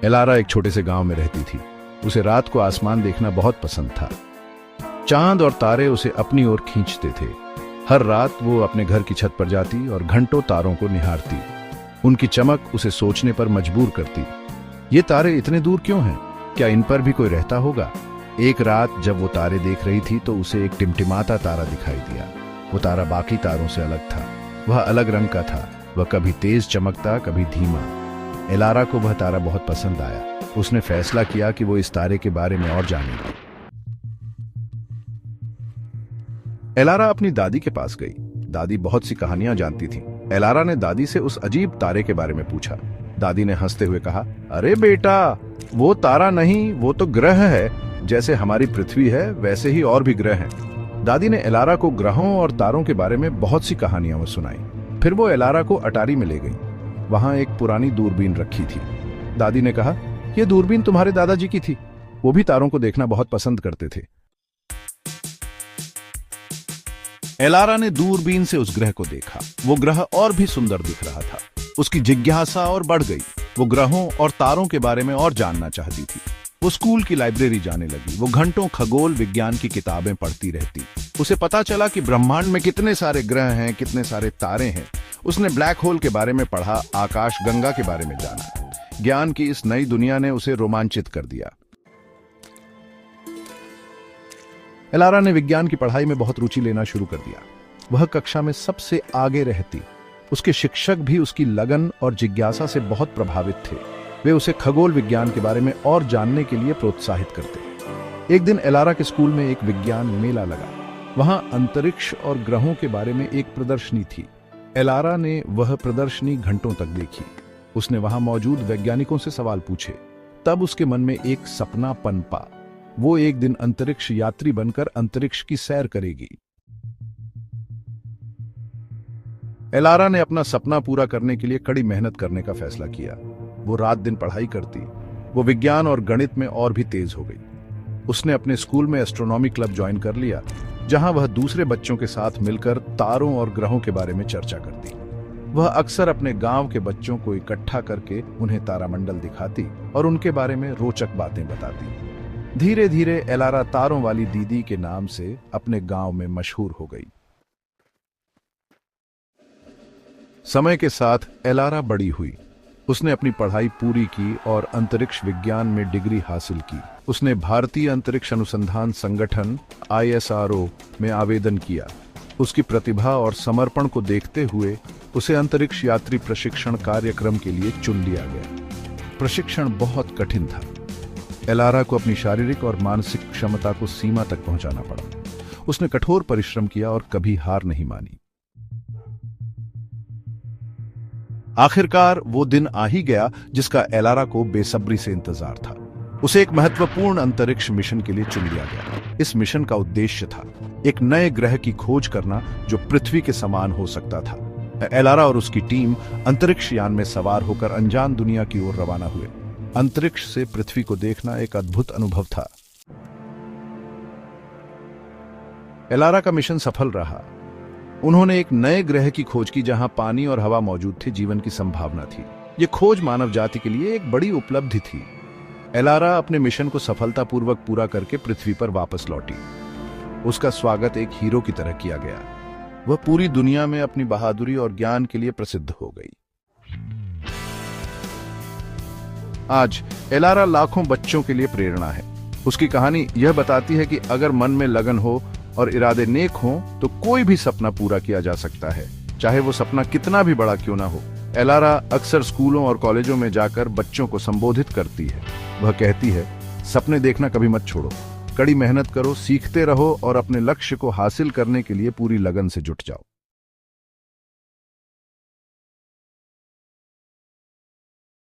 Elara एक छोटे से गांव में रहती थी। उसे रात को आसमान देखना बहुत पसंद था। चांद और तारे उसे अपनी ओर खींचते थे। हर रात वो अपने घर की छत पर जाती और घंटों तारों को निहारती। उनकी चमक उसे सोचने पर मजबूर करती। ये तारे इतने दूर क्यों हैं? क्या इन पर भी कोई रहता होगा? एक रात जब वो तारे देख रही थी तो उसे एक टिमटिमाता तारा दिखाई दिया। वो तारा बाकी तारों से अलग था। वह अलग रंग का था। वह कभी तेज चमकता, कभी धीमा। एलारा को वह तारा बहुत पसंद आया। उसने फैसला किया कि वो इस तारे के बारे में और जानेगी। एलारा अपनी दादी के पास गई। दादी बहुत सी कहानियां जानती थी। एलारा ने दादी से उस अजीब तारे के बारे में पूछा। दादी ने हंसते हुए कहा, अरे बेटा, वो तारा नहीं, वो तो ग्रह है। जैसे हमारी पृथ्वी है वैसे ही और भी ग्रह हैं। दादी ने एलारा को ग्रहों और तारों के बारे में बहुत सी कहानियां सुनाई। फिर वो एलारा को अटारी में ले गई। वहां एक पुरानी दूरबीन रखी थी। दादी ने कहा, यह दूरबीन तुम्हारे दादाजी की थी। वो भी तारों को देखना बहुत पसंद करते थे। एलारा ने दूरबीन से उस ग्रह को देखा। वो ग्रह और भी सुंदर दिख रहा था। उसकी जिज्ञासा और बढ़ गई। वो ग्रहों और तारों के बारे में और जानना चाहती थी। वो स्कूल की लाइब्रेरी जाने लगी। वो घंटों खगोल विज्ञान की किताबें पढ़ती रहती। उसे पता चला कि ब्रह्मांड में कितने सारे ग्रह हैं, कितने सारे तारे हैं। उसने ब्लैक होल के बारे में पढ़ा, आकाश गंगा के बारे में जाना। ज्ञान की इस नई दुनिया ने उसे रोमांचित कर दिया। एलारा ने विज्ञान की पढ़ाई में बहुत रुचि लेना शुरू कर दिया। वह कक्षा में सबसे आगे रहती। उसके शिक्षक भी उसकी लगन और जिज्ञासा से बहुत प्रभावित थे। वे उसे खगोल विज्ञान के बारे में और जानने के लिए प्रोत्साहित करते। एक दिन एलारा के स्कूल में एक विज्ञान मेला लगा। वहां अंतरिक्ष और ग्रहों के बारे में एक प्रदर्शनी थी। एलारा ने वह प्रदर्शनी घंटों तक देखी। उसने वहां मौजूद वैज्ञानिकों से सवाल पूछे। तब उसके मन में एक सपना पनपा। वो एक दिन अंतरिक्ष यात्री बनकर अंतरिक्ष की सैर करेगी। एलारा ने अपना सपना पूरा करने के लिए कड़ी मेहनत करने का फैसला किया। वो रात दिन पढ़ाई करती। वो विज्ञान और गणित में और भी तेज हो गई। उसने अपने स्कूल में एस्ट्रोनॉमी क्लब ज्वाइन कर लिया, जहां वह दूसरे बच्चों के साथ मिलकर तारों और ग्रहों के बारे में चर्चा करती। वह अक्सर अपने गांव के बच्चों को इकट्ठा करके उन्हें तारामंडल दिखाती और उनके बारे में रोचक बातें बताती। धीरे धीरे एलारा तारों वाली दीदी के नाम से अपने गांव में मशहूर हो गई। समय के साथ एलारा बड़ी हुई। उसने अपनी पढ़ाई पूरी की और अंतरिक्ष विज्ञान में डिग्री हासिल की। उसने भारतीय अंतरिक्ष अनुसंधान संगठन ISRO में आवेदन किया। उसकी प्रतिभा और समर्पण को देखते हुए उसे अंतरिक्ष यात्री प्रशिक्षण कार्यक्रम के लिए चुन लिया गया। प्रशिक्षण बहुत कठिन था। एलारा को अपनी शारीरिक और मानसिक क्षमता को सीमा तक पहुंचाना पड़ा। उसने कठोर परिश्रम किया और कभी हार नहीं मानी। आखिरकार वो दिन आ ही गया जिसका एलारा को बेसब्री से इंतजार था। उसे एक महत्वपूर्ण अंतरिक्ष मिशन के लिए चुन लिया गया। इस मिशन का उद्देश्य था एक नए ग्रह की खोज करना जो पृथ्वी के समान हो सकता था। एलारा और उसकी टीम अंतरिक्ष यान में सवार होकर अनजान दुनिया की ओर रवाना हुए। अंतरिक्ष से पृथ्वी को देखना एक अद्भुत अनुभव था। एलारा का मिशन सफल रहा। उन्होंने एक नए ग्रह की खोज की जहां पानी और हवा मौजूद थे, जीवन की संभावना थी। यह खोज मानव जाति के लिए एक बड़ी उपलब्धि थी। एलारा अपने मिशन को सफलतापूर्वक पूरा करके पृथ्वी पर वापस लौटी। उसका स्वागत एक हीरो की तरह किया गया। वह पूरी दुनिया में अपनी बहादुरी और ज्ञान के लिए प्रसिद्ध हो गई। आज एलारा लाखों बच्चों के लिए प्रेरणा है। उसकी कहानी यह बताती है कि अगर मन में लगन हो और इरादे नेक हों तो कोई भी सपना पूरा किया जा सकता है, चाहे वो सपना कितना भी बड़ा क्यों ना हो। एलारा अक्सर स्कूलों और कॉलेजों में जाकर बच्चों को संबोधित करती है। वह कहती है, सपने देखना कभी मत छोड़ो, कड़ी मेहनत करो, सीखते रहो और अपने लक्ष्य को हासिल करने के लिए पूरी लगन से जुट जाओ।